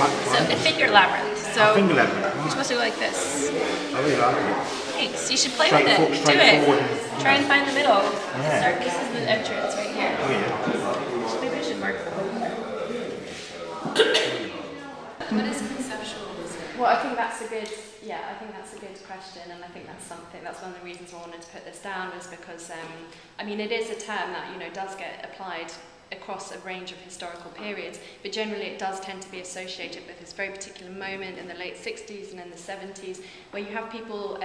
So a figure labyrinth. So finger labyrinth. you're supposed to go like this. I really like it. Thanks. You should play with it. Do it. Try and find the middle. Start. This is the entrance right here. Oh yeah. Maybe I should mark them. What is conceptualism? Well, I think that's a good. Yeah, I think that's a good question, and I think that's something. That's one of the reasons I wanted to put this down, was because I mean, it is a term that does get applied across a range of historical periods, but generally it does tend to be associated with this very particular moment in the late 60s and in the 70s, where you have people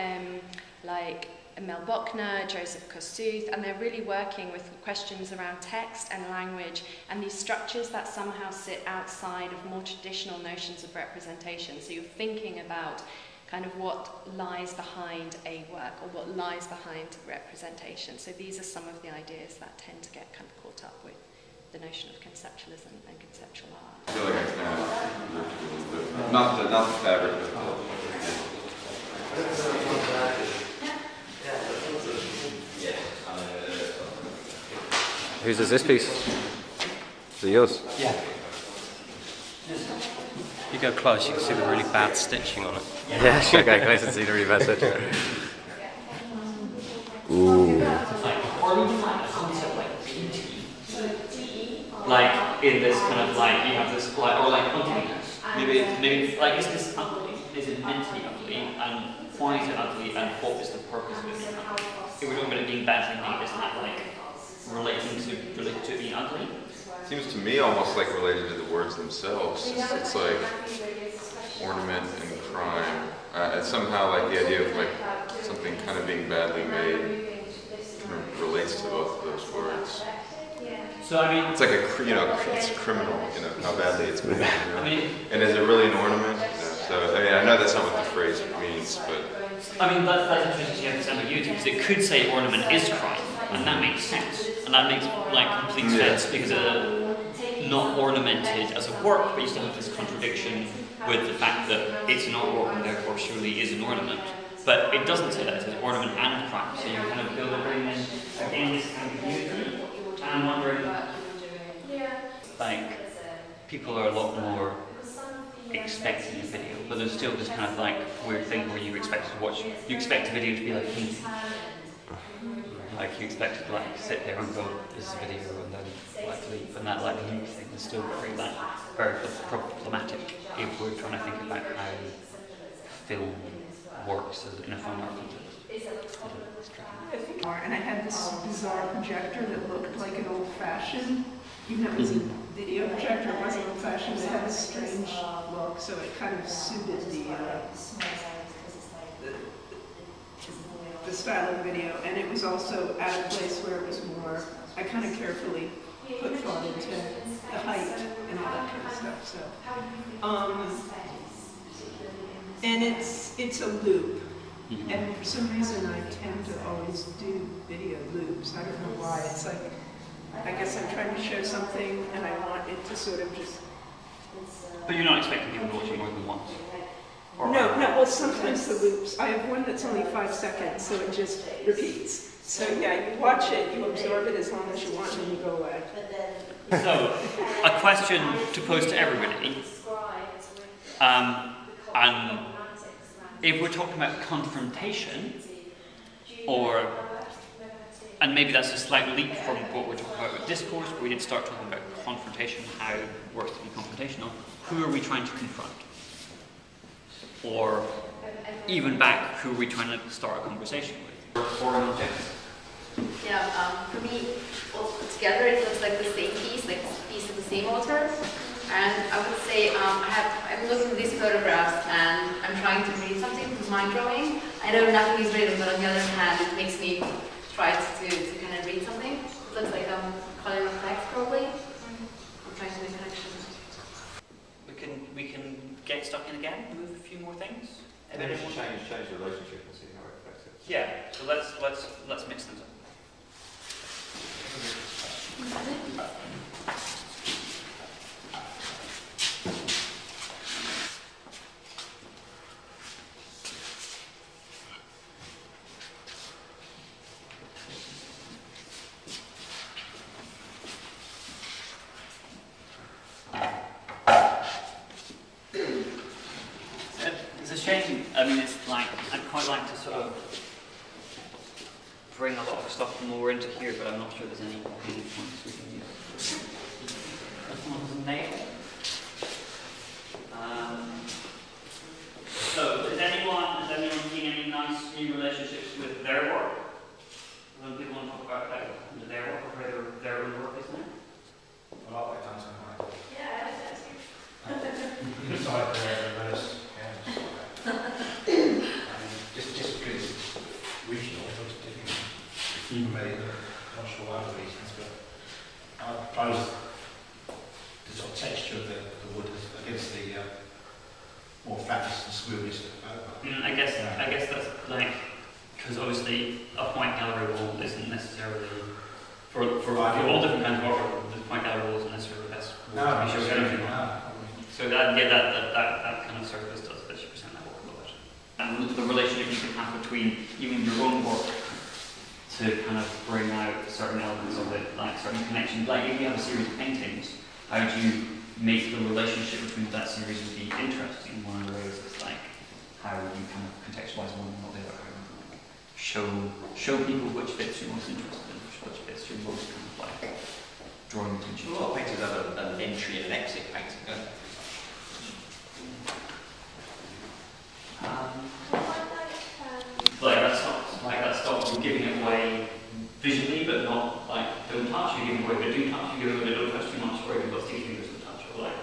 like Mel Bochner, Joseph Kossuth, and they're really working with questions around text and language and these structures that somehow sit outside of more traditional notions of representation. So you're thinking about kind of what lies behind a work or what lies behind representation. So these are some of the ideas that tend to get kind of caught up with the notion of conceptualism and conceptual art. I feel like I kind of not the fabric, but Whose is this piece? Is it yours? Yeah. If you go close, you can see the really bad stitching on it. Yeah, sure, go close and see the really bad stitching. Ooh. Like in this kind of like you have this like or like maybe like is this ugly? Is it meant to be ugly? And why is it ugly? And what is the purpose of it being ugly? If we're talking about it being badly made, isn't that like related to it being ugly? seems to me almost like related to the words themselves. It's like ornament and crime. It's somehow like the idea of like something kind of being badly made kind of relates to both of those words. So I mean, it's like it's criminal, how badly it's made. I mean, and is it really an ornament? So I mean, I know that's not what the phrase means, but I mean that's interesting you have this ambiguity because it could say ornament is crime, and that makes sense, and that makes like complete sense because not ornamented as a work, but you still have this contradiction with the fact that it's an artwork and therefore surely is an ornament. But it doesn't say that; it says ornament and crime. So you kind of build in again this ambiguity. And I'm wondering, like, people are a lot more expecting a video, but there's still this kind of like weird thing where you expect a video to be like painting. Like you expect it to like sit there and go, this is a video, and then like leave, and that like loop thing is still very problematic if we're trying to think about how film works in a fine art context. And I had this bizarre projector that looked like an old-fashioned, even though it was a video projector, it wasn't old-fashioned, it had a strange look, so it kind of suited the style of video, and it was also at a place where it was more, I kind of carefully put thought into the height and all that kind of stuff, so. And it's a loop. And for some reason I tend to always do video loops. I don't know why. It's like, I guess I'm trying to show something and I want it to sort of just... But you're not expecting people to watch it more than once? No, well sometimes the loops, I have one that's only 5 seconds, so it just repeats. So yeah, you watch it, you absorb it as long as you want, and then you go away. So, a question to pose to everybody. And if we're talking about confrontation, and maybe that's a slight leap from what we're talking about with discourse, but we did start talking about confrontation, how it works to be confrontational, who are we trying to confront? Or even back, who are we trying to start a conversation with? Or an object? Yeah, for me, all together it looks like the same piece, like a piece of the same author. And I would say I'm looking at these photographs and I'm trying to read something from my drawing. I know nothing is written, but on the other hand, it makes me try to kind of read something. It looks like color reflects probably. I'm trying to make connections. We can get stuck in again, move a few more things. And then we should change the relationship and see how it affects it. Yeah, so let's mix things up. stuff more into here, but I'm not sure there's any points we can use. This one was a nail. So, is anyone seeing any nice new relationships with their work? When people want to talk about like, their work or where their own work is now? Well, I've done some like Yeah, that's inside the reverse canvas. Just because it's regional, it's different for me. I'm not sure other reasons, but I suppose the sort of texture of the wood against the more fatness and smoothness of the paper. I guess that's like, because obviously a point gallery wall isn't necessarily for all different kinds of artwork. The point gallery wall isn't necessarily the best wall to be showing anything on. So that kind of surface does 50% that work a little bit. And the relationship you can have between even your own work to kind of bring out certain elements of it, like certain connections. Like if you have a series of paintings, how do you make the relationship between that series be interesting? One of the ways is like how you kind of contextualize one and not the other. Show people which bits you're most interested in, which bits you're most kind of like drawing attention to. A lot of painters have an entry and an exit painting, don't they? That's not giving it away visually, but not like don't touch, you give it away, but do touch, you give it away, don't touch too much, or if you've got sticky fingers to touch, or like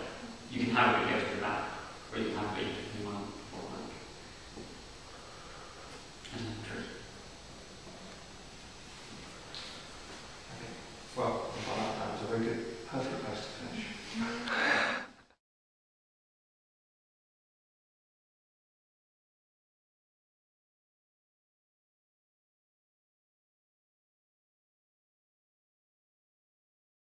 you can have it